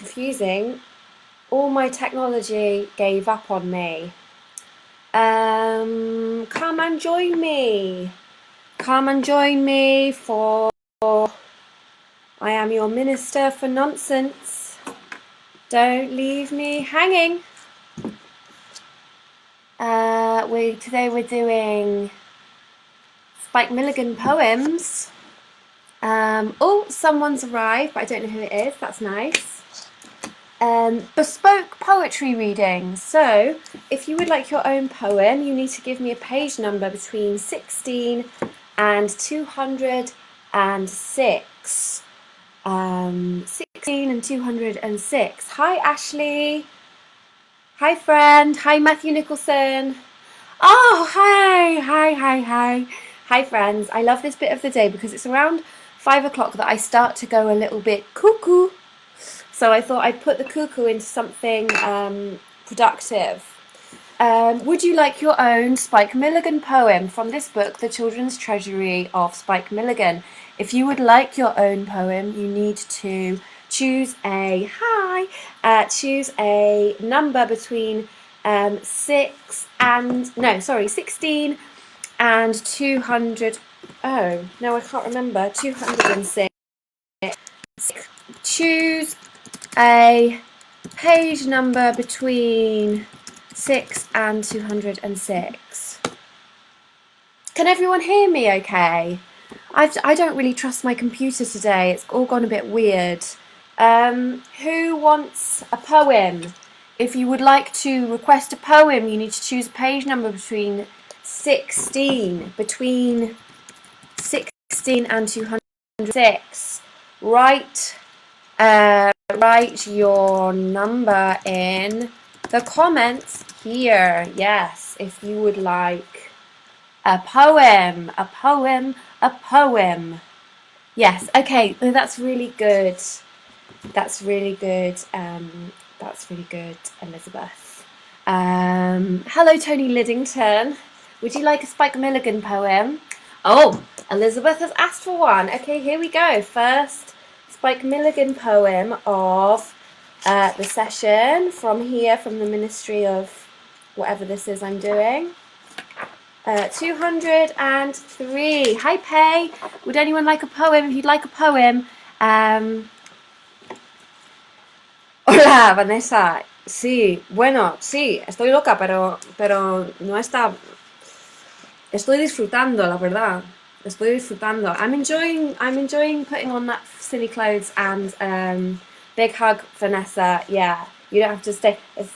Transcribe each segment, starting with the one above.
confusing. All my technology gave up on me. Come and join me. Come and join me for I am your minister for nonsense. Don't leave me hanging. Today we're doing Spike Milligan poems. Oh, someone's arrived, but I don't know who it is. That's nice. Bespoke poetry reading. So, if you would like your own poem, you need to give me a page number between 16 and 206. 16 and 206. Hi, Ashley. Hi, friend. Hi, Matthew Nicholson. Oh, hi. Hi, friends. I love this bit of the day because it's around 5 o'clock that I start to go a little bit cuckoo. So I thought I'd put the cuckoo into something productive. Would you like your own Spike Milligan poem from this book, The Children's Treasury of Spike Milligan? If you would like your own poem, you need to choose a number between 16 and 200. Oh, no, I can't remember. 206. Choose a page number between 6 and 206. Can everyone hear me okay? I don't really trust my computer today. It's all gone a bit weird. Who wants a poem? If you would like to request a poem, you need to choose a page number between 16 and 206. Write your number in the comments here. Yes, if you would like a poem. Yes, okay, that's really good. That's really good, Elizabeth. Hello, Tony Liddington. Would you like a Spike Milligan poem? Oh, Elizabeth has asked for one. Okay, here we go. First Spike Milligan poem of the session from the Ministry of whatever this is I'm doing. 203. Hi, Pei. Would anyone like a poem? If you'd like a poem. Hola, Vanessa. Sí, bueno, sí, estoy loca, pero no está. Estoy disfrutando, la verdad. Estoy disfrutando. I'm enjoying putting on that silly clothes and big hug, Vanessa. Yeah, you don't have to stay. It's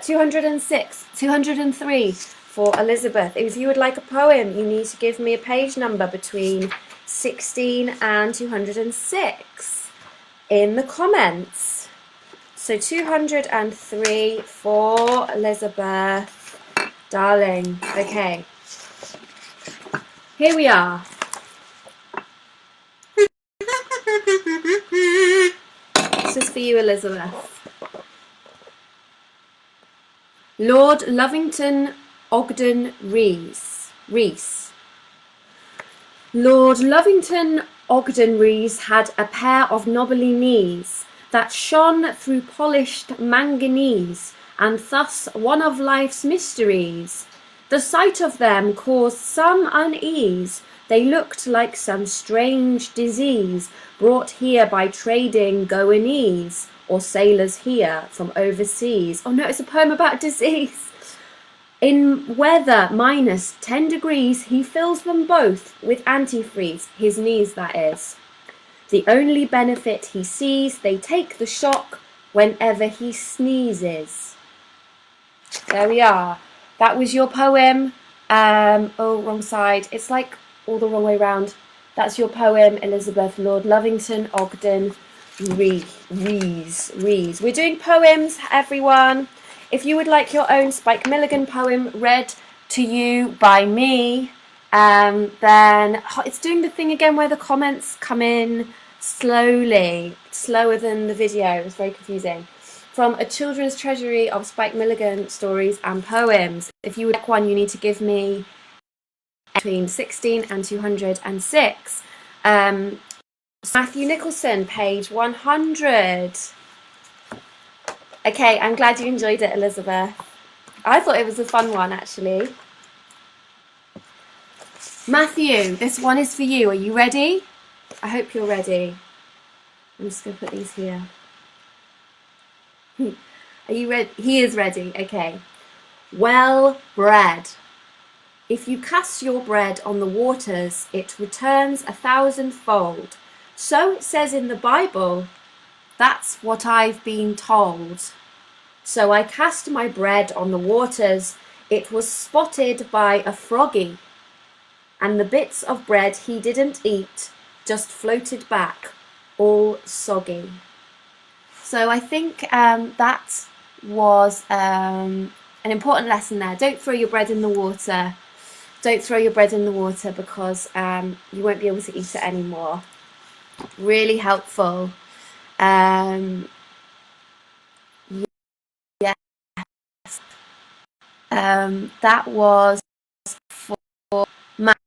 206, 203 for Elizabeth. If you would like a poem, you need to give me a page number between 16 and 206 in the comments. So 203 for Elizabeth, darling. Okay. Here we are. This is for you, Elizabeth. Lord Lovington Ogden Rees. Lord Lovington Ogden Rees had a pair of knobbly knees that shone through polished manganese, and thus one of life's mysteries. The sight of them caused some unease. They looked like some strange disease brought here by trading Goanese, or sailors here from overseas. Oh no, it's a poem about disease. In weather minus 10 degrees, he fills them both with antifreeze, his knees that is. The only benefit he sees, they take the shock whenever he sneezes. There we are. That was your poem. Oh, wrong side. It's like all the wrong way round. That's your poem, Elizabeth. Lord Lovington Ogden Rees. We're doing poems, everyone. If you would like your own Spike Milligan poem read to you by me, then it's doing the thing again where the comments come in slowly, slower than the video. It was very confusing. From A Children's Treasury of Spike Milligan Stories and Poems. If you would like one, you need to give me between 16 and 206. Matthew Nicholson, page 100. Okay, I'm glad you enjoyed it, Elizabeth. I thought it was a fun one, actually. Matthew, this one is for you. Are you ready? I hope you're ready. I'm just going to put these here. Are you ready? He is ready. Okay. Well, bread. If you cast your bread on the waters, it returns 1,000-fold. So it says in the Bible. That's what I've been told. So I cast my bread on the waters. It was spotted by a froggy. And the bits of bread he didn't eat just floated back, all soggy. So I think that was an important lesson there. Don't throw your bread in the water. Don't throw your bread in the water because you won't be able to eat it anymore. Really helpful. Yes. That was for Matt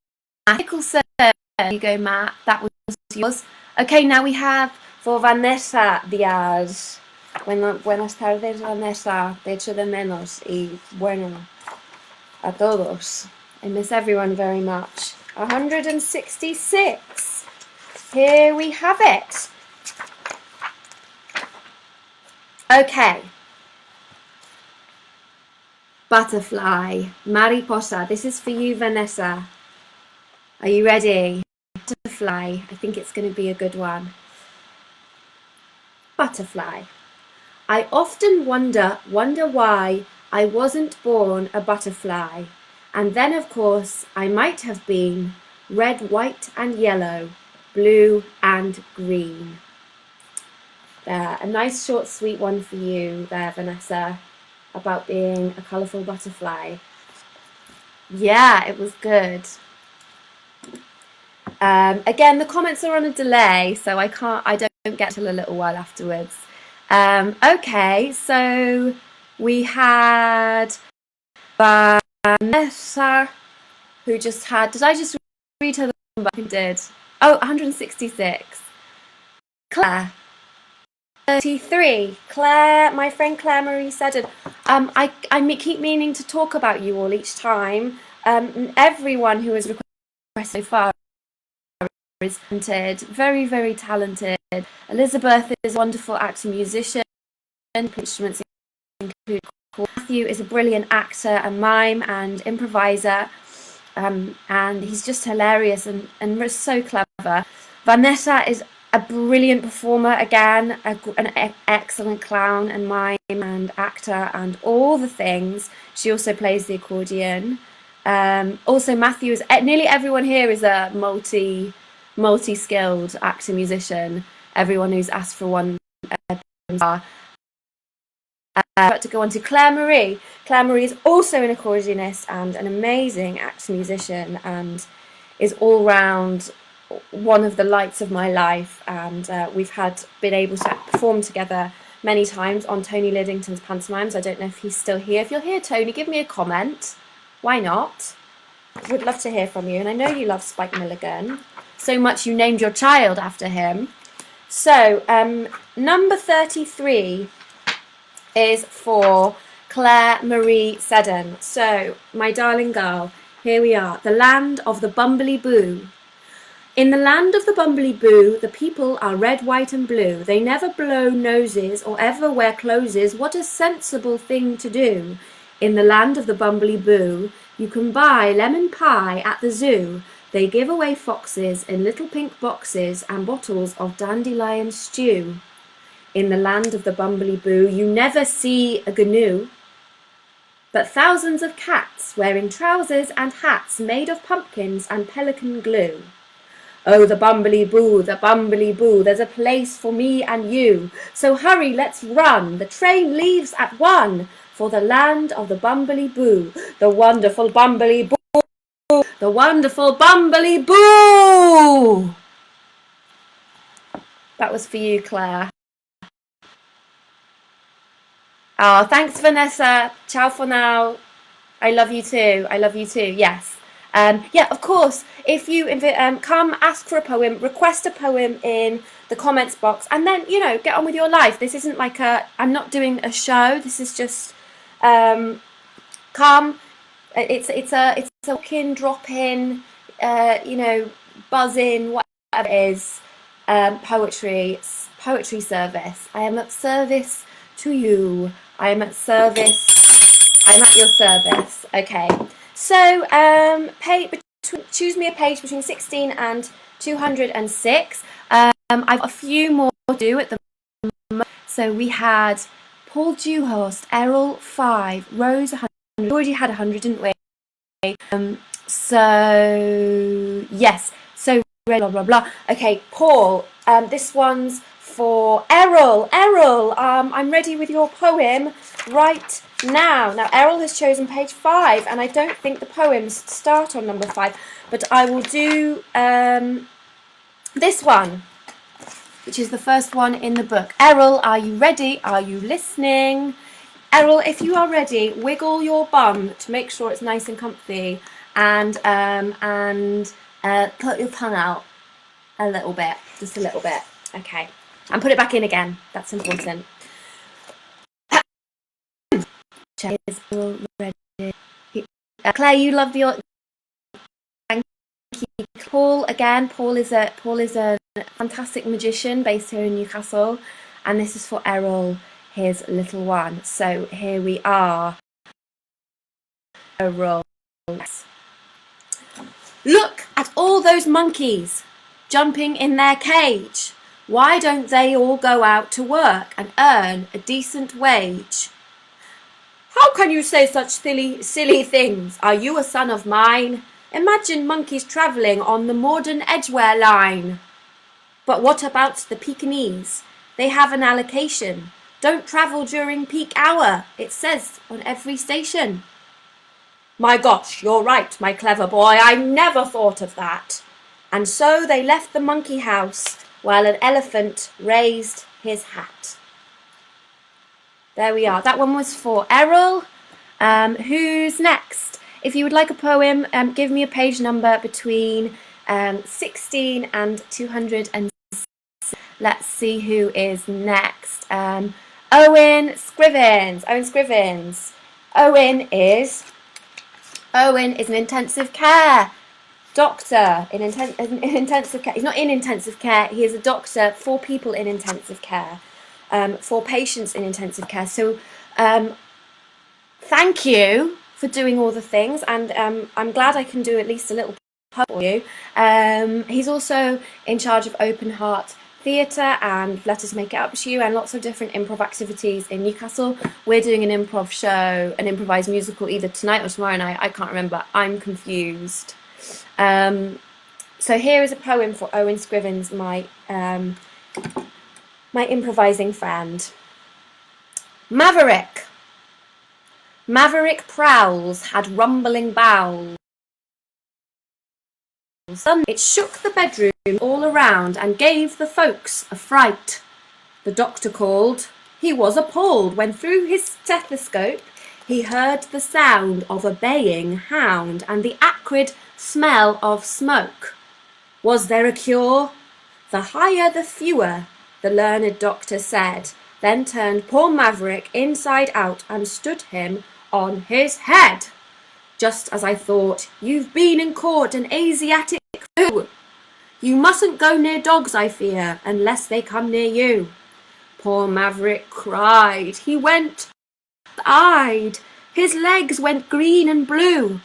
Nicholson. There you go, Matt. That was yours. Okay, now we have for Vanessa Diaz. Buenas tardes, Vanessa. Te echo de menos. Y bueno, a todos. I miss everyone very much. 166. Here we have it. Okay. Butterfly, mariposa. This is for you, Vanessa. Are you ready? Butterfly. I think it's going to be a good one. Butterfly. I often wonder why I wasn't born a butterfly. And then, of course, I might have been red, white, and yellow, blue, and green. There, a nice, short, sweet one for you there, Vanessa, about being a colourful butterfly. Yeah, it was good. Again, the comments are on a delay, so I don't get till a little while afterwards. Okay, so we had Vanessa, who just had, did I just read her the number? I did. Oh, 166. Claire, 33. Claire, my friend Claire Marie Seddon. I keep meaning to talk about you all each time. Everyone who has requested so far is talented, very, very talented. Elizabeth is a wonderful actor, musician, instruments include. Matthew is a brilliant actor and mime and improviser, and he's just hilarious and so clever. Vanessa is a brilliant performer, again, an excellent clown and mime and actor and all the things. She also plays the accordion. Also, Matthew is, nearly everyone here is a multi-skilled actor, musician. Everyone who's asked for one about to go on to Claire Marie. Claire Marie is also an accordionist and an amazing actor, musician, and is all round one of the lights of my life. And we've been able to perform together many times on Tony Liddington's pantomimes. I don't know if he's still here. If you're here, Tony, give me a comment. Why not? Would love to hear from you. And I know you love Spike Milligan so much you named your child after him. So number 33 is for Claire Marie Seddon. So, my darling girl, here we are. The land of the Bumblebee Boo. In the land of the Bumblebee Boo, the people are red, white, and blue. They never blow noses or ever wear clothes. What a sensible thing to do. In the land of the Bumblebee Boo, you can buy lemon pie at the zoo. They give away foxes in little pink boxes and bottles of dandelion stew. In the land of the Bumblebee Boo, you never see a GNU, but thousands of cats wearing trousers and hats made of pumpkins and pelican glue. Oh, the Bumblebee Boo, there's a place for me and you. So hurry, let's run. The train leaves at 1 for the land of the Bumblebee Boo, the wonderful Bumblebee Boo, the wonderful Bumblebee Boo. That was for you, Claire. Oh, thanks, Vanessa. Ciao for now. I love you too. Yes. Yeah, of course, if you come, ask for a poem, request a poem in the comments box, and then, you know, get on with your life. This isn't like I'm not doing a show. This is just come. It's a walk in, drop in, you know, buzz in, whatever it is. Poetry service. I am at service to you. I am at service. I'm at your service. Okay. So choose me a page between 16 and 206. I've got a few more to do at the moment. So we had Paul Dewhurst, Errol 5, Rose 100. We already had 100, didn't we? So yes. So blah blah blah. Okay, Paul. This one's for Errol. Errol, I'm ready with your poem right now. Now, Errol has chosen page 5, and I don't think the poems start on number 5, but I will do this one, which is the first one in the book. Errol, are you ready? Are you listening? Errol, if you are ready, wiggle your bum to make sure it's nice and comfy, and put your tongue out a little bit, just a little bit. Okay, and put it back in again. That's important. Is all ready? Claire, you love the. Thank you, Paul. Again, Paul is a fantastic magician based here in Newcastle, and this is for Errol, his little one. So here we are. Errol. Look at all those monkeys jumping in their cage. Why don't they all go out to work and earn a decent wage? How can you say such silly things? Are you a son of mine? Imagine monkeys travelling on the Morden Edgware line. But what about the Pekingese? They have an allocation. Don't travel during peak hour, it says on every station. My gosh, you're right, my clever boy, I never thought of that. And so they left the monkey house while an elephant raised his hat. There we are. That one was for Errol. Who's next? If you would like a poem, give me a page number between 16 and 206. Let's see who is next. Owen Scrivens. Owen is an intensive care doctor in intensive care. He's not in intensive care. He is a doctor for people in intensive care. For patients in intensive care. So thank you for doing all the things, and I'm glad I can do at least a little part for you. He's also in charge of Open Heart Theatre and Let Us Make It Up to You, and lots of different improv activities in Newcastle. We're doing an improv show, an improvised musical, either tonight or tomorrow night. I can't remember. I'm confused. So here is a poem for Owen Scrivens, my improvising friend. Maverick. Maverick prowls had rumbling bowels. It shook the bedroom all around and gave the folks a fright. The doctor called. He was appalled when through his stethoscope he heard the sound of a baying hound and the acrid smell of smoke. Was there a cure? The higher the fewer, the learned doctor said, then turned poor Maverick inside out and stood him on his head. Just as I thought, you've been and caught an Asiatic flu. You mustn't go near dogs, I fear, unless they come near you. Poor Maverick cried. He went eyed. His legs went green and blue.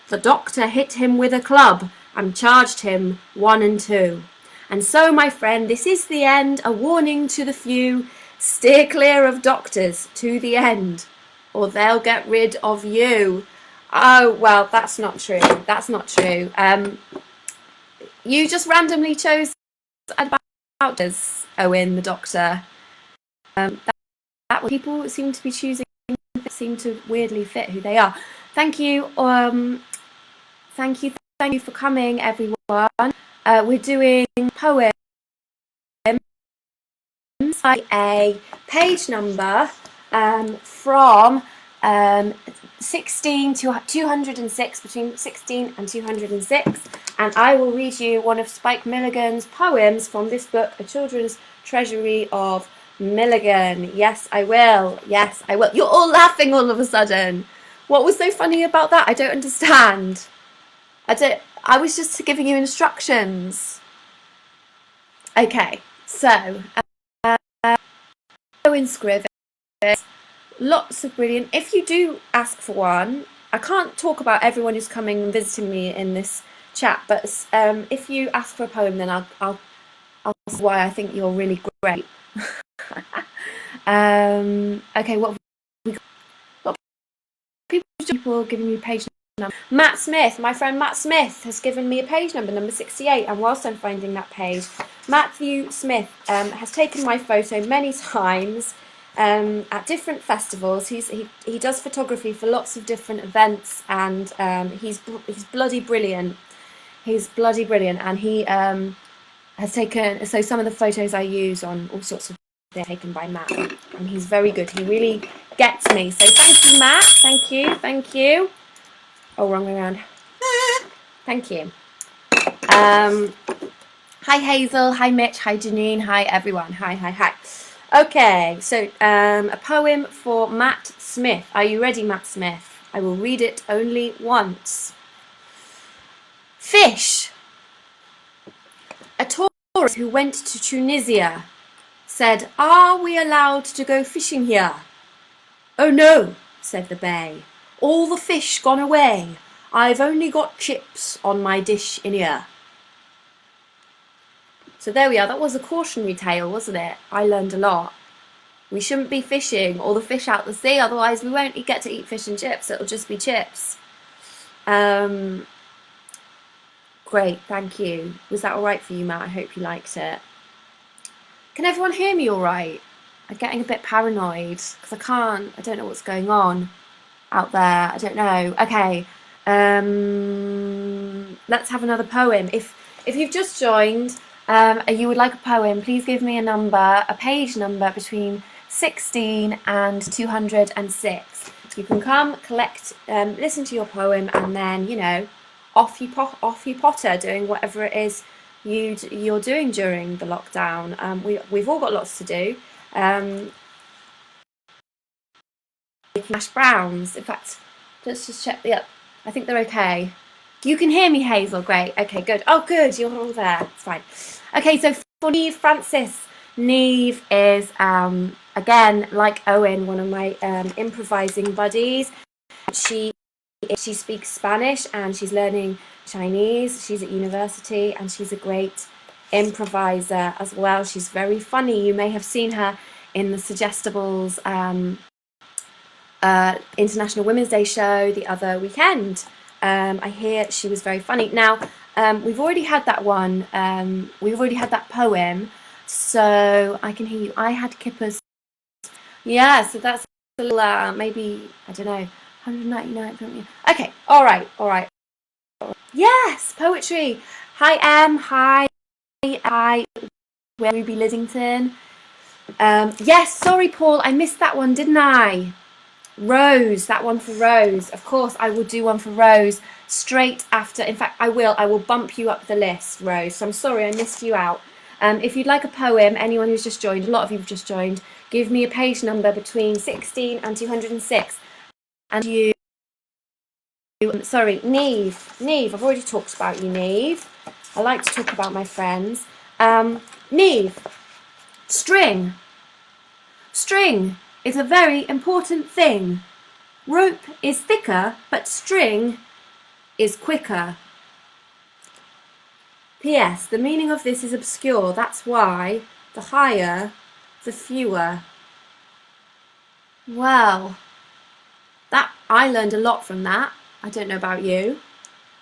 The doctor hit him with a club and charged him 1 and 2. And so, my friend, this is the end, a warning to the few. Steer clear of doctors to the end, or they'll get rid of you. Oh, well, that's not true. That's not true. You just randomly chose about us, Owen, the doctor. That people seem to be choosing, seem to weirdly fit who they are. Thank you. Thank you for coming, everyone. We're doing poems by a page number from 16 to 206, between 16 and 206, and I will read you one of Spike Milligan's poems from this book, A Children's Treasury of Milligan. Yes, I will. Yes, I will. You're all laughing all of a sudden. What was so funny about that? I don't understand. I was just giving you instructions. Okay, so in Scriv, lots of brilliant. If you do ask for one, I can't talk about everyone who's coming and visiting me in this chat, but if you ask for a poem, then I'll say why I think you're really great. Okay, what have we got? People giving me page number. Matt Smith, my friend Matt Smith, has given me a page number 68, and whilst I'm finding that page, Matthew Smith has taken my photo many times at different festivals. He does photography for lots of different events, and he's bloody brilliant. He's bloody brilliant, and he has taken, so some of the photos I use on all sorts of things taken by Matt, and he's very good. He really gets me. So thank you, Matt. Thank you. Oh, wrong way around. Thank you. Hi Hazel, hi Mitch, hi Janine, hi everyone. Hi. Okay, so a poem for Matt Smith. Are you ready, Matt Smith? I will read it only once. Fish. A tourist who went to Tunisia said, "Are we allowed to go fishing here?" "Oh no," said the bay. "All the fish gone away. I've only got chips on my dish in here." So there we are. That was a cautionary tale, wasn't it? I learned a lot. We shouldn't be fishing all the fish out the sea, otherwise we won't get to eat fish and chips. It'll just be chips. Great, thank you. Was that all right for you, Matt? I hope you liked it. Can everyone hear me all right? I'm getting a bit paranoid because I don't know what's going on out there. I don't know. Okay, let's have another poem. If you've just joined and you would like a poem, please give me a page number between 16 and 206. You can come, collect, listen to your poem, and then, you know, off you potter, doing whatever it is you're doing during the lockdown. We've all got lots to do. Making hash browns. In fact, let's just check. Yep, I think they're okay. You can hear me, Hazel. Great. Okay, good. Oh, good. You're all there. It's fine. Okay, so for Neve Francis, Neve is again, like Owen, one of my improvising buddies. She speaks Spanish and she's learning Chinese. She's at university and she's a great improviser as well. She's very funny. You may have seen her in the Suggestibles International Women's Day show the other weekend. I hear she was very funny. Now, we've already had that one. We've already had that poem, so I can hear you. I had Kipper's. Yeah, so that's a little, maybe, I don't know, 199. Okay, all right. Yes, poetry. Hi, Em. Hi, Ruby Liddington. Yes, sorry, Paul, I missed that one, didn't I? Rose, that one for Rose. Of course, I will do one for Rose straight after. In fact, I will bump you up the list, Rose. So I'm sorry I missed you out. If you'd like a poem, anyone who's just joined, a lot of you have just joined, give me a page number between 16 and 206. And you, sorry, Neve, I've already talked about you, Neve. I like to talk about my friends. Neve, string. String is a very important thing. Rope is thicker, but string is quicker. P.S. The meaning of this is obscure. That's why the higher, the fewer. Well, I learned a lot from that. I don't know about you.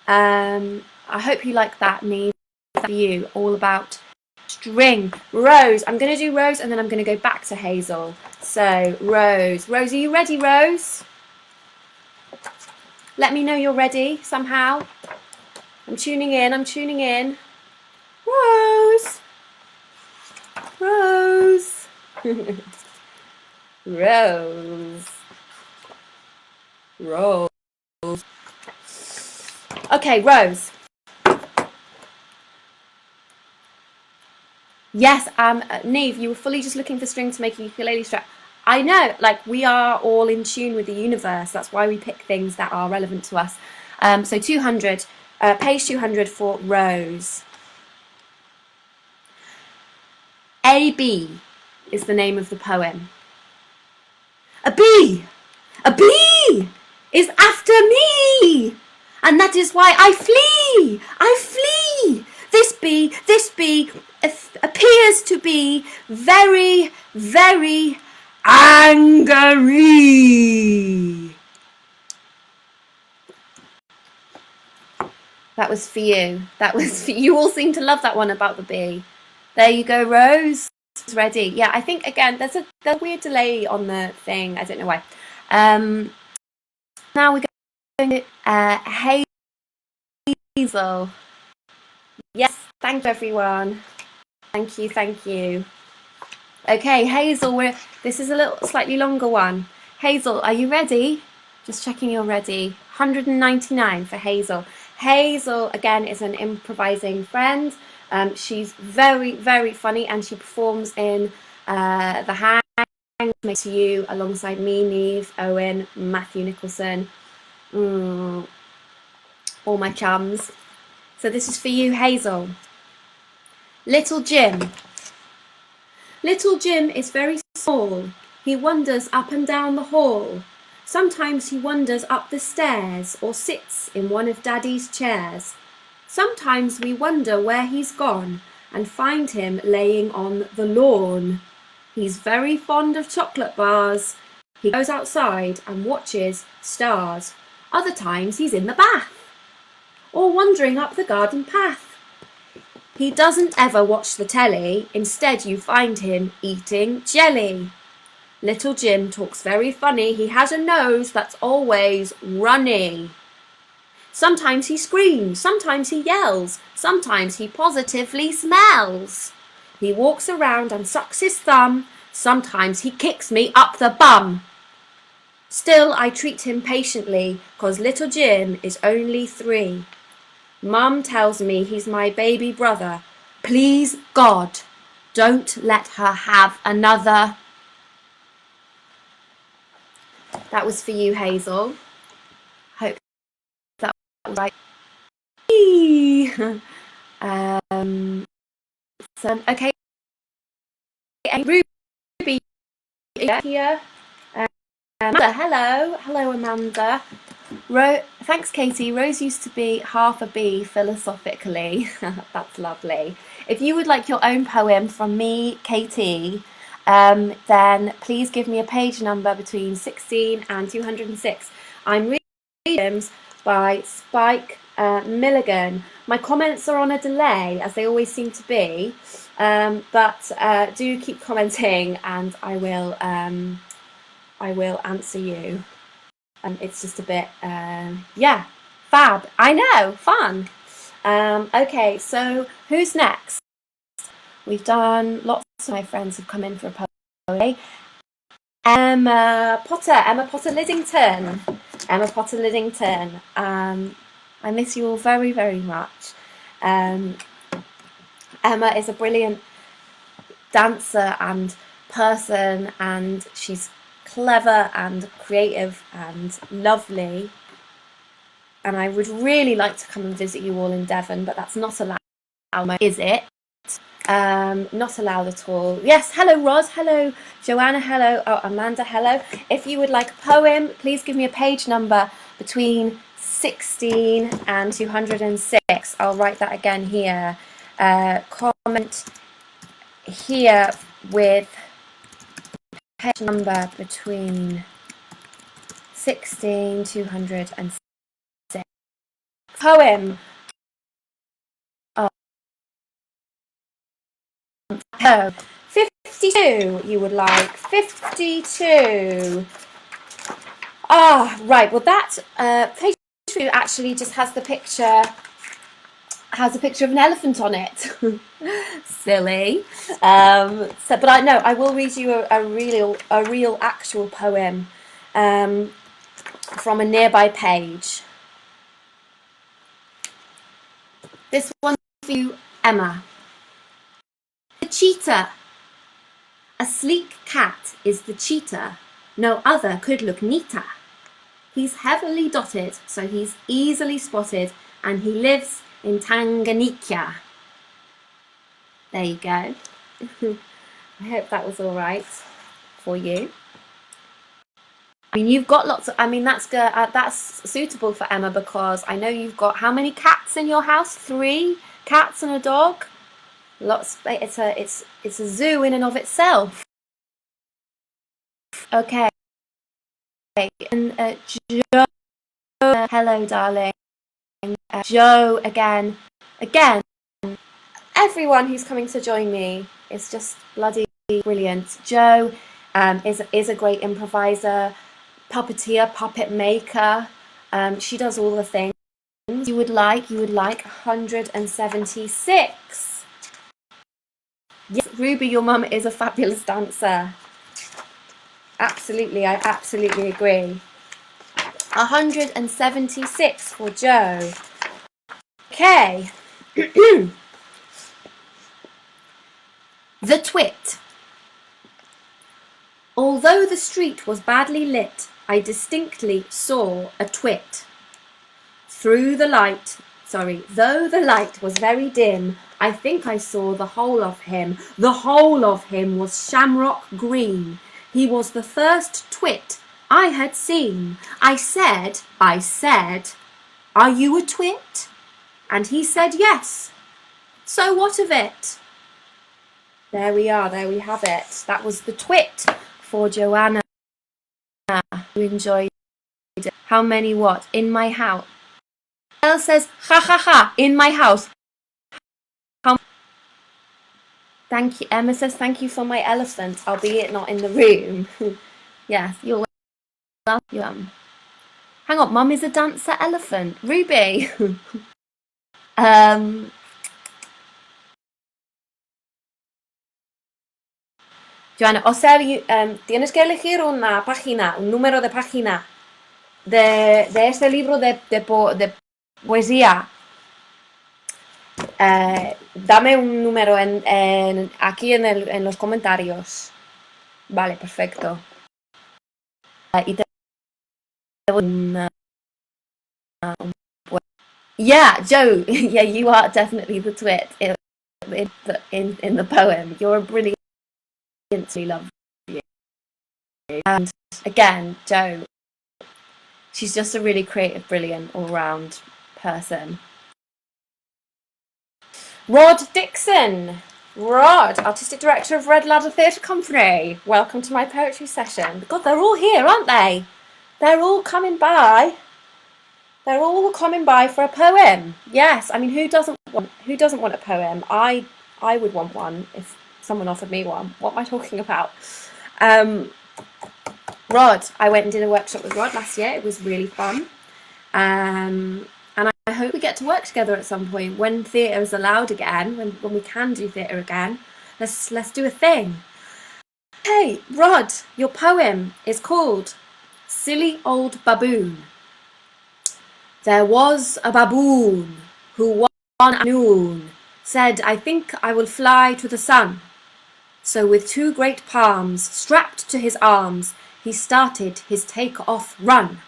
I hope you like that, Neve. For you, all about string. Rose. I'm going to do Rose and then I'm going to go back to Hazel. So, Rose. Rose, are you ready, Rose? Let me know you're ready somehow. I'm tuning in. Rose. Rose. Rose. Okay, Rose. Yes, Neve, you were fully just looking for string to make a ukulele strap. I know, like we are all in tune with the universe. That's why we pick things that are relevant to us. So 200, page 200 for Rose. A.B. is the name of the poem. A bee! A bee is after me! And that is why I flee! I flee! This bee appears to be very, very angry. That was for you. That was for you. All seem to love that one about the bee. There you go, Rose. It's ready. Yeah, I think again there's a weird delay on the thing. I don't know why. Now we're going to Hazel. Yes, thank you everyone. Thank you, thank you. Okay, Hazel, this is a little slightly longer one. Hazel, are you ready? Just checking you're ready. 199 for Hazel. Hazel, again, is an improvising friend. She's very, very funny and she performs in The Hang to You alongside me, Neve, Owen, Matthew Nicholson, all my chums. So this is for you, Hazel. Little Jim. Little Jim is very small. He wanders up and down the hall. Sometimes he wanders up the stairs or sits in one of Daddy's chairs. Sometimes we wonder where he's gone and find him laying on the lawn. He's very fond of chocolate bars. He goes outside and watches stars. Other times he's in the bath or wandering up the garden path. He doesn't ever watch the telly. Instead, you find him eating jelly. Little Jim talks very funny. He has a nose that's always runny. Sometimes he screams, sometimes he yells, sometimes he positively smells. He walks around and sucks his thumb. Sometimes he kicks me up the bum. Still, I treat him patiently, 'cause little Jim is only 3. Mum tells me he's my baby brother. Please, God, don't let her have another. That was for you, Hazel. Hope that was right. Okay. Ruby here. Amanda, hello, Amanda. Thanks, Katie. Rose used to be half a bee philosophically. That's lovely. If you would like your own poem from me, Katie, then please give me a page number between 16 and 206. I'm reading poems by Spike Milligan. My comments are on a delay, as they always seem to be, but do keep commenting and I will answer you. It's just a bit, yeah, fab. I know, fun. Okay, so who's next? We've done, lots of my friends have come in for a poem. Emma Potter Liddington. I miss you all very, very much. Emma is a brilliant dancer and person, and she's clever and creative and lovely, and I would really like to come and visit you all in Devon, but that's not allowed, is it? Not allowed at all. Yes, hello Roz, hello Joanna, hello Amanda, hello. If you would like a poem, please give me a page number between 16 and 206. I'll write that again here. Comment here with page number between 16, 206. Poem. Oh, 52 you would like. 52. Right. Well, that page 2 actually just has the picture. Has a picture of an elephant on it. Silly. But I know I will read you a real actual poem. from a nearby page. This one's for you, Emma. The cheetah. A sleek cat is the cheetah. No other could look neater. He's heavily dotted, so he's easily spotted, and he lives in Tanganyika. There you go. I hope that was all right for you. I mean, you've got lots of, I mean, that's good. That's suitable for Emma because I know you've got how many cats in your house? 3 cats and a dog. Lots. It's a zoo in and of itself. Okay. And Joe, hello, darling. Joe again. Everyone who's coming to join me is just bloody brilliant. Joe is a great improviser, puppeteer, puppet maker. She does all the things you would like. 176. Yes, Ruby, your mum is a fabulous dancer. Absolutely, I absolutely agree. 176 for Joe. Okay. The Twit. Although the street was badly lit, I distinctly saw a twit. Though the light was very dim, I think I saw the whole of him. The whole of him was shamrock green. He was the first twit I had seen. I said, are you a twit? And he said yes. So what of it? There we are, there we have it. That was the twit for Joanna. You enjoyed it. How many what? In my house. Elle says, ha ha ha, in my house. Thank you. Emma says, thank you for my elephant, albeit not in the room. Yes, you're welcome. Hang on, Mum is a dancer elephant. Ruby. Joanna, o sea, tienes que elegir una página, un número de página de este libro de poesía. Dame un número aquí en los comentarios. Vale, perfecto. Y te yeah, Joe. Yeah, you are definitely the twit in the poem. You're a brilliant. Love you. And again, Joe. She's just a really creative, brilliant, all-round person. Rod Dixon. Rod, Artistic Director of Red Ladder Theatre Company. Welcome to my poetry session. God, they're all here, aren't they? They're all coming by. They're all coming by for a poem. Yes, I mean, who doesn't want a poem? I would want one if someone offered me one. What am I talking about? Rod, I went and did a workshop with Rod last year. It was really fun. And I hope we get to work together at some point when theatre is allowed again, when we can do theatre again. Let's do a thing. Hey, Rod, your poem is called Silly Old Baboon. There was a baboon who one afternoon said, I think I will fly to the sun. So with 2 great palms strapped to his arms, he started his take-off run.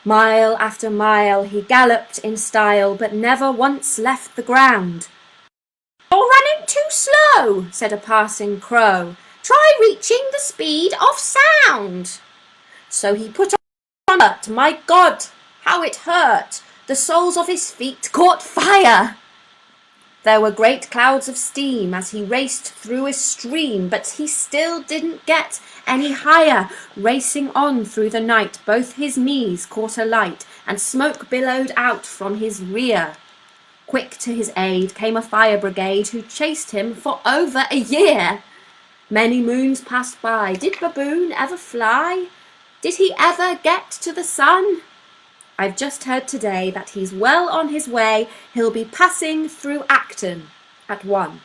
Mile after mile he galloped in style, but never once left the ground. You're running too slow, said a passing crow. Try reaching the speed of sound. So he put on alert. My God, how it hurt. The soles of his feet caught fire. There were great clouds of steam as he raced through a stream, but he still didn't get any higher. Racing on through the night, both his knees caught alight, and smoke billowed out from his rear. Quick to his aid came a fire brigade who chased him for over a year. Many moons passed by. Did Baboon ever fly? Did he ever get to the sun? I've just heard today that he's well on his way. He'll be passing through Acton at 1.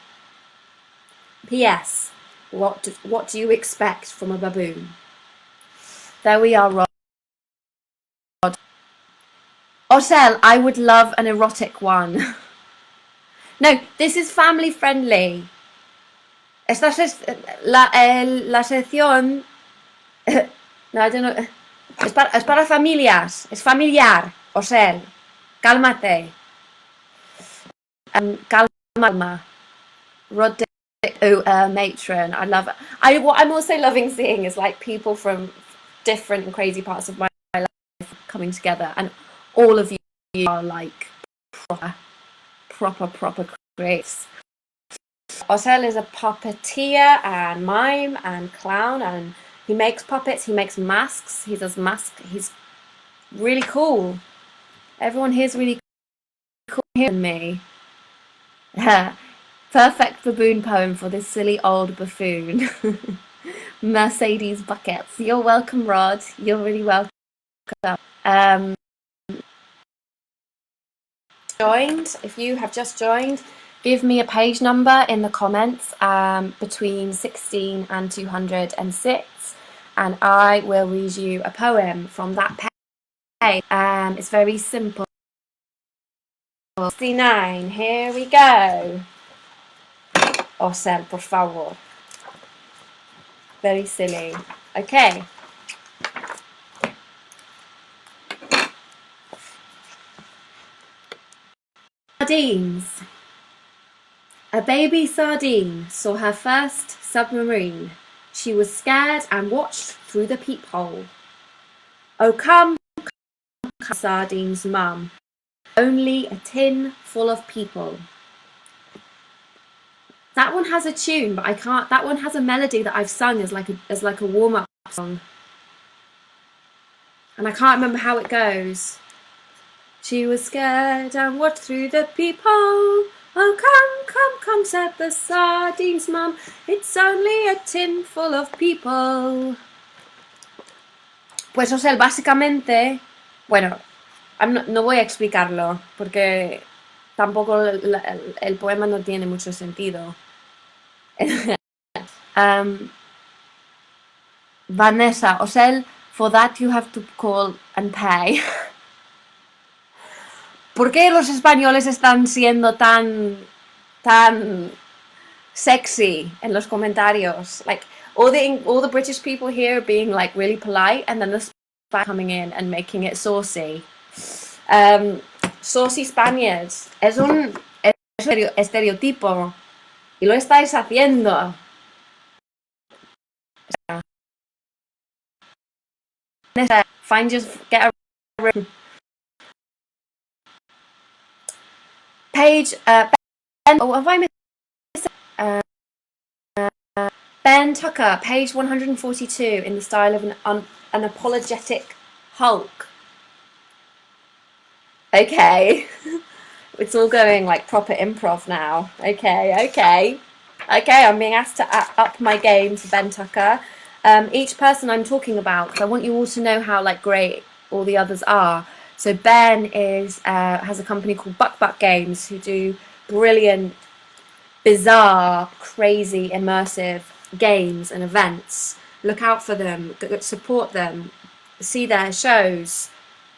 P.S. What do you expect from a baboon? There we are, Rod. Osel, I would love an erotic one. No, this is family friendly. La sección. No, I don't know. Es para familias. Es familiar. Osel, cálmate. Calma. Rod. Matron. I love it. What I'm also loving seeing is like people from different and crazy parts of my life coming together, and all of you are like proper creates. Osel is a puppeteer and mime and clown, and he makes puppets, he makes masks, he does masks, he's really cool. Everyone here's really cool than me. Perfect baboon poem for this silly old buffoon. Mercedes buckets. You're welcome, Rod. You're really welcome. Joined. If you have just joined, give me a page number in the comments between 16 and 206, and I will read you a poem from that page. It's very simple. 69. Here we go. Osel, por favor. Very silly. Okay. Sardines. A baby sardine saw her first submarine. She was scared and watched through the peephole. Oh, come, sardines, mum. Only a tin full of people. That one has a tune, but I can't. That one has a melody that I've sung as like a warm-up song, and I can't remember how it goes. She was scared and watched through the peephole. Oh, come, said the sardines, mum. It's only a tin full of people. Pues, o sea, básicamente, bueno, no voy a explicarlo porque tampoco el poema no tiene mucho sentido. Vanessa, Osel, for that you have to call and pay. ¿Por qué los españoles están siendo tan sexy en los comentarios? Like all the British people here being like really polite, and then the Spanish coming in and making it saucy. Saucy Spaniards es un estereotipo y lo estáis haciendo. Get a room. Page Ben, have I missed? Ben Tucker, page 142, in the style of an apologetic Hulk. Okay. It's all going like proper improv now. Okay, I'm being asked to up my game for Ben Tucker. Each person I'm talking about, because I want you all to know how like great all the others are. So Ben has a company called Buck Games, who do brilliant, bizarre, crazy, immersive games and events. Look out for them, support them, see their shows,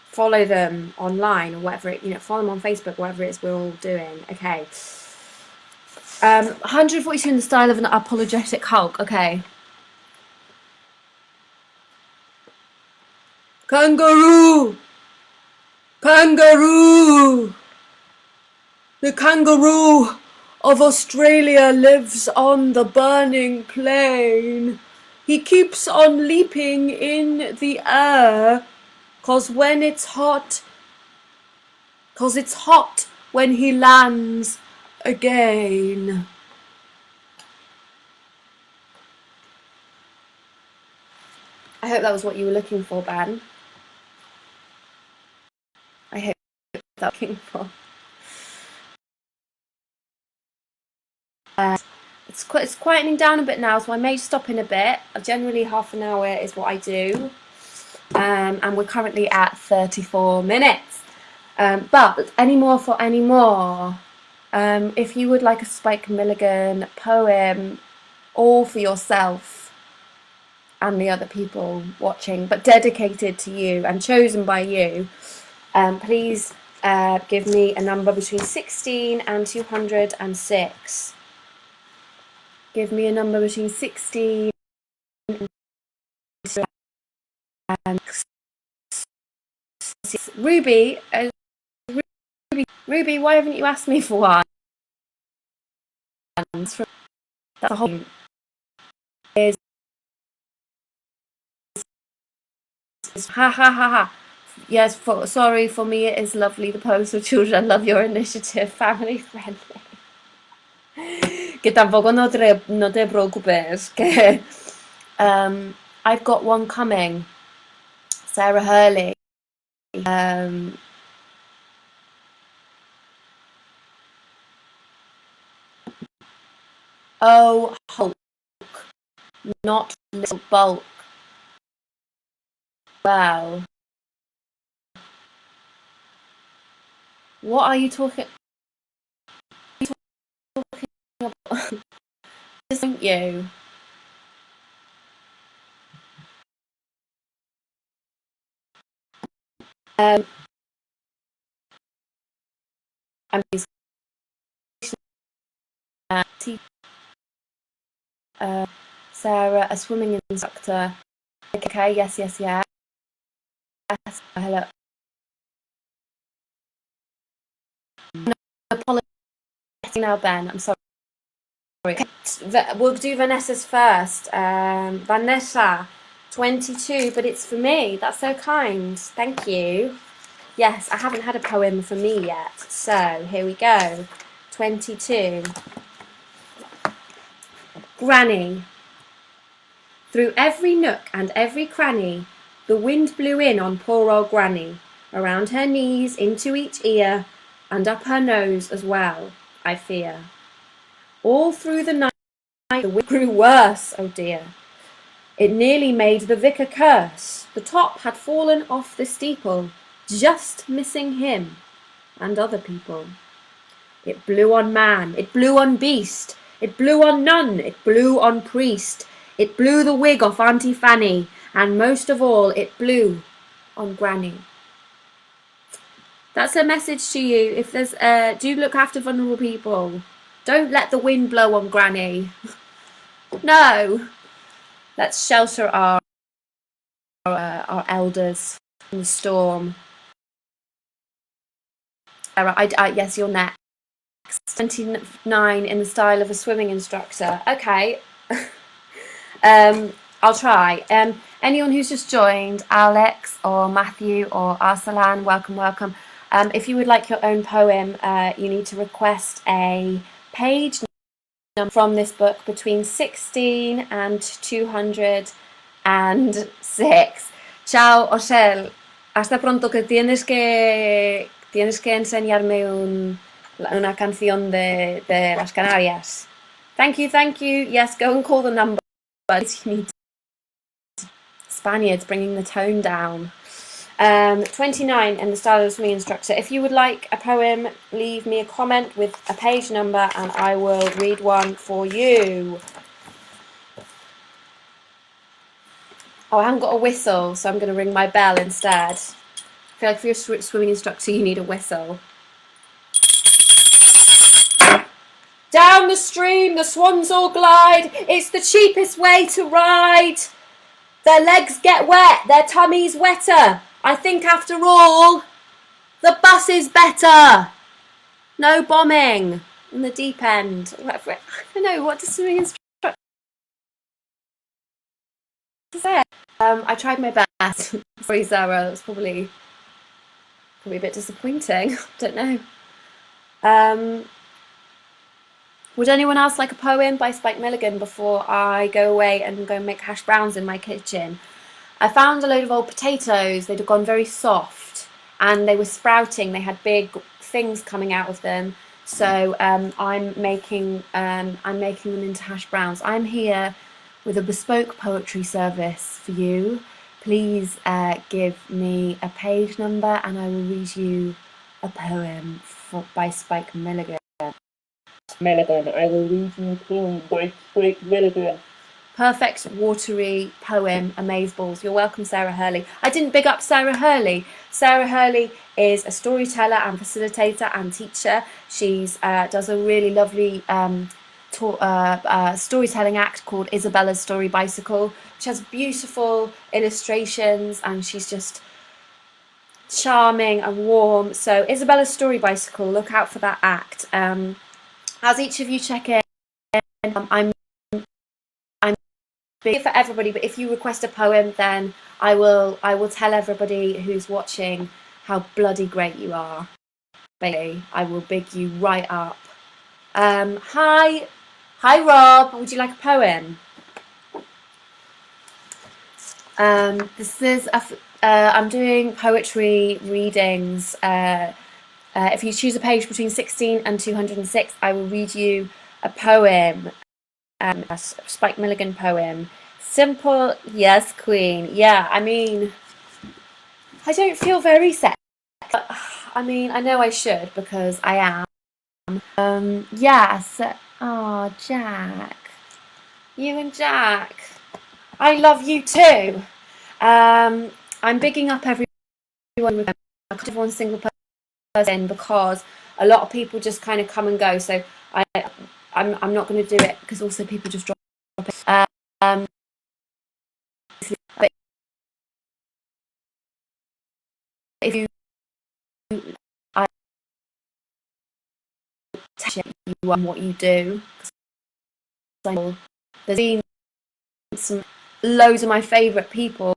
follow them online or whatever follow them on Facebook, whatever it is we're all doing. Okay. 142 in the style of an apologetic Hulk. Okay. Kangaroo! The kangaroo of Australia lives on the burning plain. He keeps on leaping in the air, 'cause it's hot when he lands again. I hope that was what you were looking for, Ben. I hope that was looking for. It's quietening down a bit now, so I may stop in a bit. Generally, half an hour is what I do, and we're currently at 34 minutes. But any more, if you would like a Spike Milligan poem, all for yourself and the other people watching, but dedicated to you and chosen by you, Please give me a number between 16 and 206. Give me a number between 16 and Ruby, Ruby, why haven't you asked me for one? That's the whole is ha ha ha ha. Yes, sorry, for me it is lovely. The post of children. Love your initiative, family friendly. Que tampoco no te preocupes. Que I've got one coming. Sarah Hurley. Oh, Hulk, not little bulk. Well, what are you talking about? Isn't you? I'm Sarah, a swimming instructor. Okay, yes. Hello. No, apologies now, Ben. I'm sorry. Okay, we'll do Vanessa's first. Vanessa, 22, but it's for me. That's so kind. Thank you. Yes, I haven't had a poem for me yet. So here we go. 22. Granny. Through every nook and every cranny, the wind blew in on poor old Granny, around her knees, into each ear, and up her nose as well, I fear. All through the night the wind grew worse, oh dear. It nearly made the vicar curse. The top had fallen off the steeple, just missing him and other people. It blew on man, it blew on beast, it blew on nun, it blew on priest, it blew the wig off Auntie Fanny, and most of all, it blew on Granny. That's a message to you. If there's, do look after vulnerable people. Don't let the wind blow on Granny. No. Let's shelter our elders from the storm. Sarah, yes, you're next. 29 in the style of a swimming instructor. Okay. I'll try. Anyone who's just joined, Alex or Matthew or Arsalan, welcome. If you would like your own poem, you need to request a page number from this book between 16 and 206. Ciao, Osel. Hasta pronto, que tienes que enseñarme una canción de las Canarias. Thank you. Yes, go and call the number. But you need Spaniards bringing the tone down. 29 in the style of swimming instructor. If you would like a poem, leave me a comment with a page number and I will read one for you. Oh, I haven't got a whistle, so I'm going to ring my bell instead. I feel like if you're a swimming instructor, you need a whistle. Down the stream, the swans all glide. It's the cheapest way to ride. Their legs get wet, their tummies wetter. I think after all, the bus is better. No bombing in the deep end. I don't know, what does swimming instructor say? I tried my best. Sorry, Sarah, that's probably a bit disappointing. Don't know. Would anyone else like a poem by Spike Milligan before I go away and go make hash browns in my kitchen? I found a load of old potatoes. They'd gone very soft and they were sprouting. They had big things coming out of them. So I'm making them into hash browns. I'm here with a bespoke poetry service for you. Please give me a page number and I will read you a poem by Spike Milligan. I will read you a poem by Spike Milligan. perfect watery poem, Amazeballs. You're welcome, Sarah Hurley. I didn't big up Sarah Hurley. Sarah Hurley is a storyteller and facilitator and teacher. She's does a really lovely storytelling act called Isabella's Story Bicycle, which has beautiful illustrations, and she's just charming and warm. So Isabella's Story Bicycle, look out for that act. As each of you check in, I'm big for everybody, but if you request a poem, then I will tell everybody who's watching how bloody great you are. Baby, I will big you right up. Hi Rob, would you like a poem? This is I'm doing poetry readings. If you choose a page between 16 and 206, I will read you a poem, a Spike Milligan poem. Simple, yes, Queen. Yeah, I mean, I don't feel very set, but I mean, I know I should because I am. Yes. Oh, Jack. You and Jack. I love you too. I'm bigging up everyone with one single person because a lot of people just kind of come and go. So I'm not going to do it because also people just drop it. But if you, I tell you what you do. There's been loads of my favourite people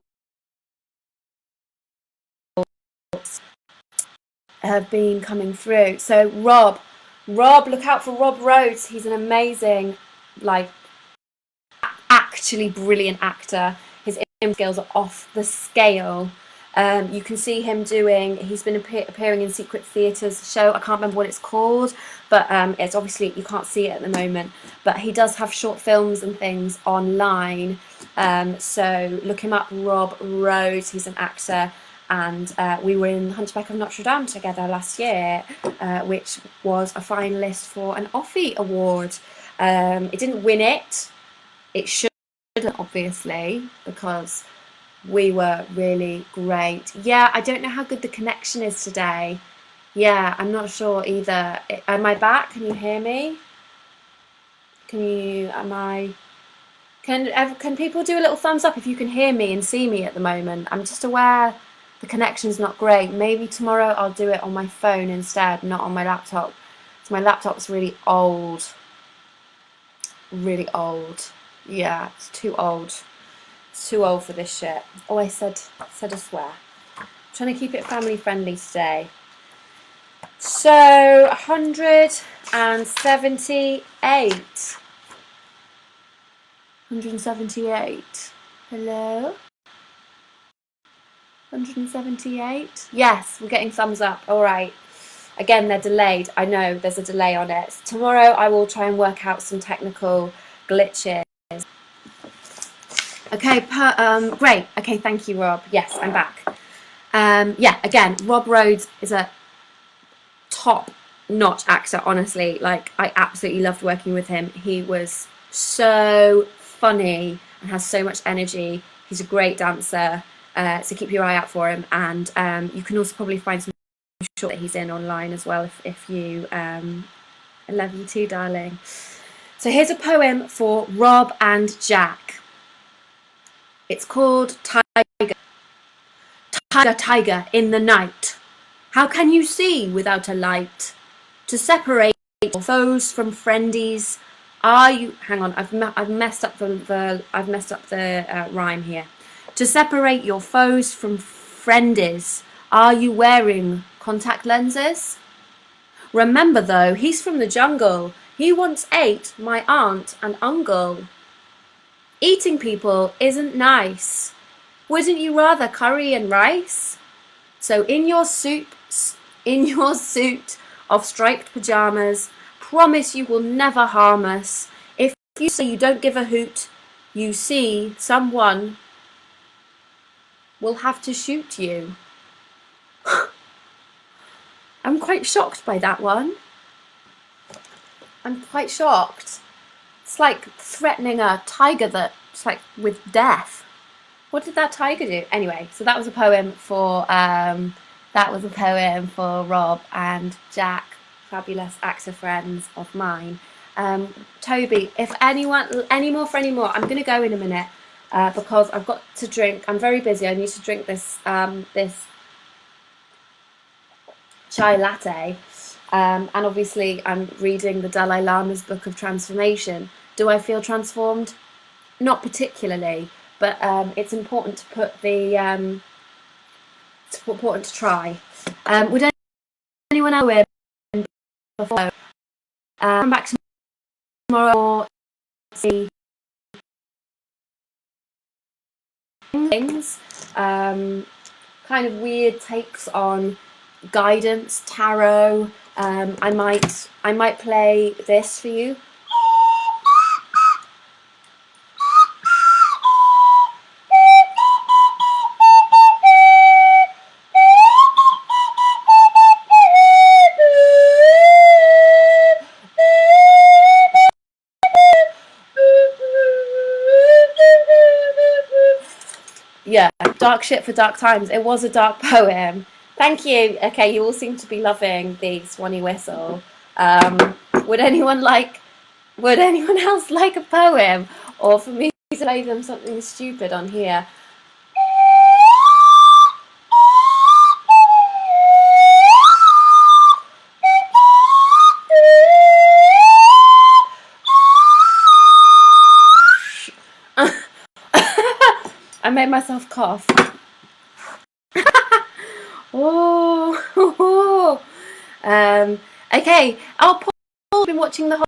have been coming through. So Rob, look out for Rob Rhodes. He's an amazing, like, actually brilliant actor. His skills are off the scale. You can see him he's been appearing in Secret Theatre's show. I can't remember what it's called, but it's obviously, you can't see it at the moment, but he does have short films and things online. So look him up, Rob Rhodes. He's an actor, and we were in Hunchback of Notre Dame together last year, which was a finalist for an Offie Award. It didn't win it. It shouldn't, obviously, because we were really great. Yeah, I don't know how good the connection is today. Yeah, I'm not sure either. Am I back? Can you hear me? Can people do a little thumbs up if you can hear me and see me at the moment? I'm just aware the connection's not great. Maybe tomorrow I'll do it on my phone instead, not on my laptop. So my laptop's really old. Really old. Yeah, it's too old. It's too old for this shit. Oh, I said a swear. I'm trying to keep it family friendly today. So 178. 178. Hello? 178? Yes, we're getting thumbs up. All right. Again, they're delayed. I know there's a delay on it. Tomorrow I will try and work out some technical glitches. Okay, great. Okay, thank you, Rob. Yes, I'm back. Yeah, again, Rob Rhodes is a top-notch actor, honestly. Like, I absolutely loved working with him. He was so funny and has so much energy. He's a great dancer, so keep your eye out for him. And you can also probably find some short that he's in online as well if you... I love you too, darling. So here's a poem for Rob and Jack. It's called Tiger. Tiger, tiger, in the night. How can you see without a light? To separate foes from friendies, are you? Hang on, I've messed up the rhyme here. To separate your foes from friendies, are you wearing contact lenses? Remember though, he's from the jungle. He once ate my aunt and uncle. Eating people isn't nice. Wouldn't you rather curry and rice? So in your suit of striped pajamas, promise you will never harm us. If you say you don't give a hoot, you see someone will have to shoot you. I'm quite shocked by that one. I'm quite shocked. It's like threatening a tiger that just like with death. What did that tiger do? Anyway, so that was a poem for Rob and Jack, fabulous actor friends of mine. Toby, if anyone, any more, I'm going to go in a minute because I've got to drink. I'm very busy. I need to drink this this chai latte, and obviously I'm reading the Dalai Lama's Book of Transformation. Do I feel transformed? Not particularly, but it's important to put the it's important to try. Would anyone else before come back tomorrow? See things, kind of weird takes on guidance, tarot. I might play this for you. Yeah, dark shit for dark times. It was a dark poem. Thank you. Okay, you all seem to be loving the Swanee whistle. Would anyone else like a poem, or for me to play them something stupid on here? I made myself cough. Oh. Okay. Oh, Paul, been watching the whole.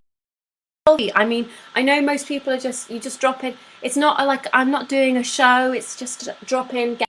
I mean, I know most people are you just drop in. It's not like I'm not doing a show. It's just drop in, get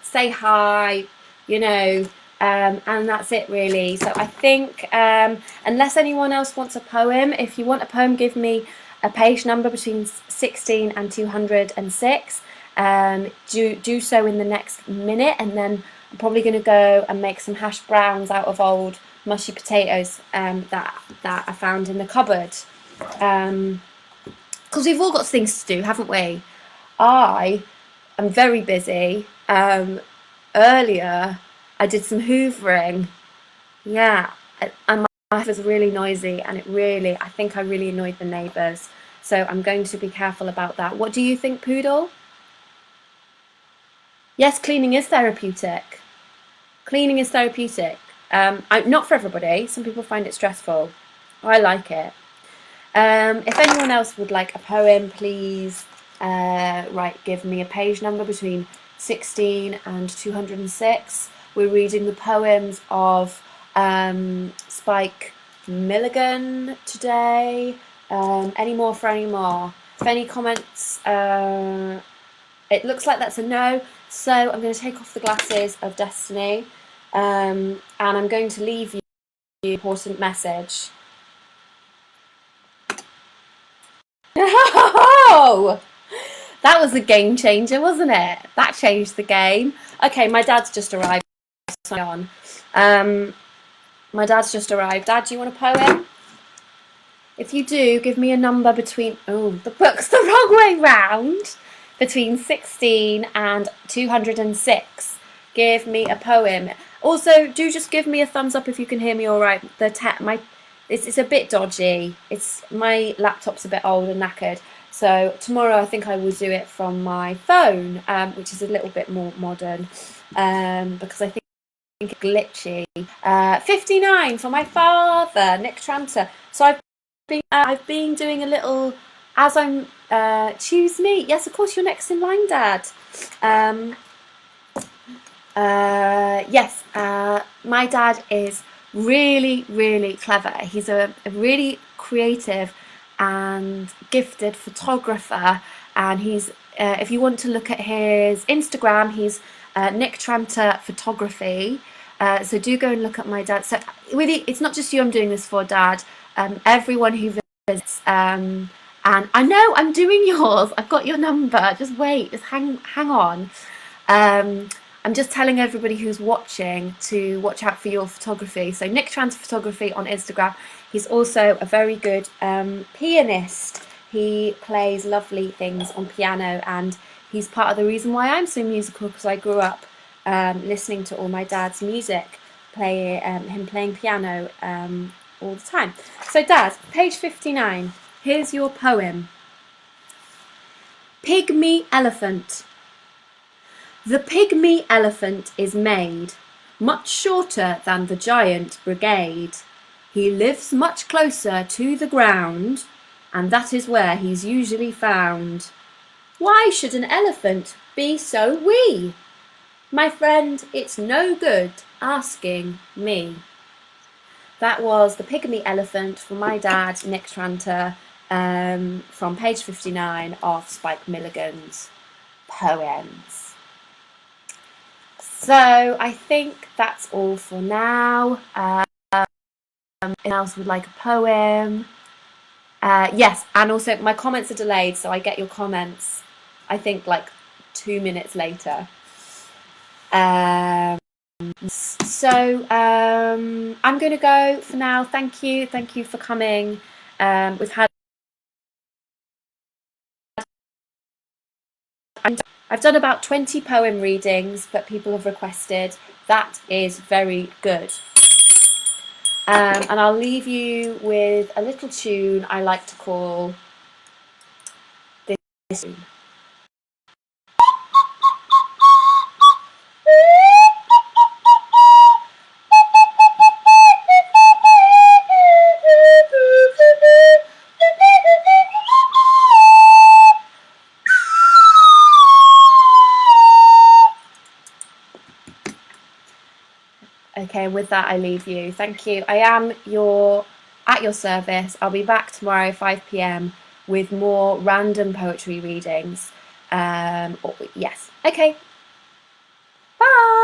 say hi, and that's it really. So I think unless anyone else wants a poem, if you want a poem, give me a page number between 16 and 206. Do so in the next minute, and then I'm probably going to go and make some hash browns out of old mushy potatoes that I found in the cupboard, because we've all got things to do, haven't we? I am very busy. Earlier I did some hoovering, yeah, and my house was really noisy, and I think I really annoyed the neighbours, so I'm going to be careful about that. What do you think, Poodle? Yes, cleaning is therapeutic. Cleaning is therapeutic. Not for everybody. Some people find it stressful. I like it. If anyone else would like a poem, please give me a page number between 16 and 206. We're reading the poems of Spike Milligan today. Any more for any more? If any comments, it looks like that's a no. So I'm going to take off the glasses of destiny, and I'm going to leave you an important message. Oh, that was a game changer, wasn't it? That changed the game. Okay, my dad's just arrived. My dad's just arrived. Dad, do you want a poem? If you do, give me a number between... Oh, the book's the wrong way round. Between 16 and 206. Give me a poem. Also, do just give me a thumbs up if you can hear me all right. It's a bit dodgy. My laptop's a bit old and knackered. So tomorrow I think I will do it from my phone, which is a little bit more modern, because I think it's glitchy. 59 for my father, Nick Tranter. So I've been doing a little, as I'm, choose me. Yes, of course, you're next in line, Dad. Yes, my dad is really, really clever. He's a really creative and gifted photographer, and he's, if you want to look at his Instagram, he's Nick Tranter Photography. So do go and look at my dad. So really, it's not just you I'm doing this for, Dad. Everyone who visits, and I know I'm doing yours. I've got your number. Just wait. Just hang on. I'm just telling everybody who's watching to watch out for your photography. So Nick Tranter Photography on Instagram. He's also a very good pianist. He plays lovely things on piano, and he's part of the reason why I'm so musical, because I grew up listening to all my dad's music, him playing piano all the time. So Dad, page 59, here's your poem. Pygmy Elephant. The pygmy elephant is made much shorter than the giant brigade. He lives much closer to the ground, and that is where he's usually found. Why should an elephant be so wee? My friend, it's no good asking me. That was The Pygmy Elephant from my dad, Nick Tranter, from page 59 of Spike Milligan's poems. So I think that's all for now. Anyone else would like a poem? Yes, and also my comments are delayed, so I get your comments, I think, like 2 minutes later. So I'm going to go for now. Thank you for coming. I've done about 20 poem readings that people have requested. That is very good. And I'll leave you with a little tune I like to call this tune. Okay, with that I leave you. Thank you. I am at your service. I'll be back tomorrow 5 p.m. with more random poetry readings. Yes. Okay. Bye.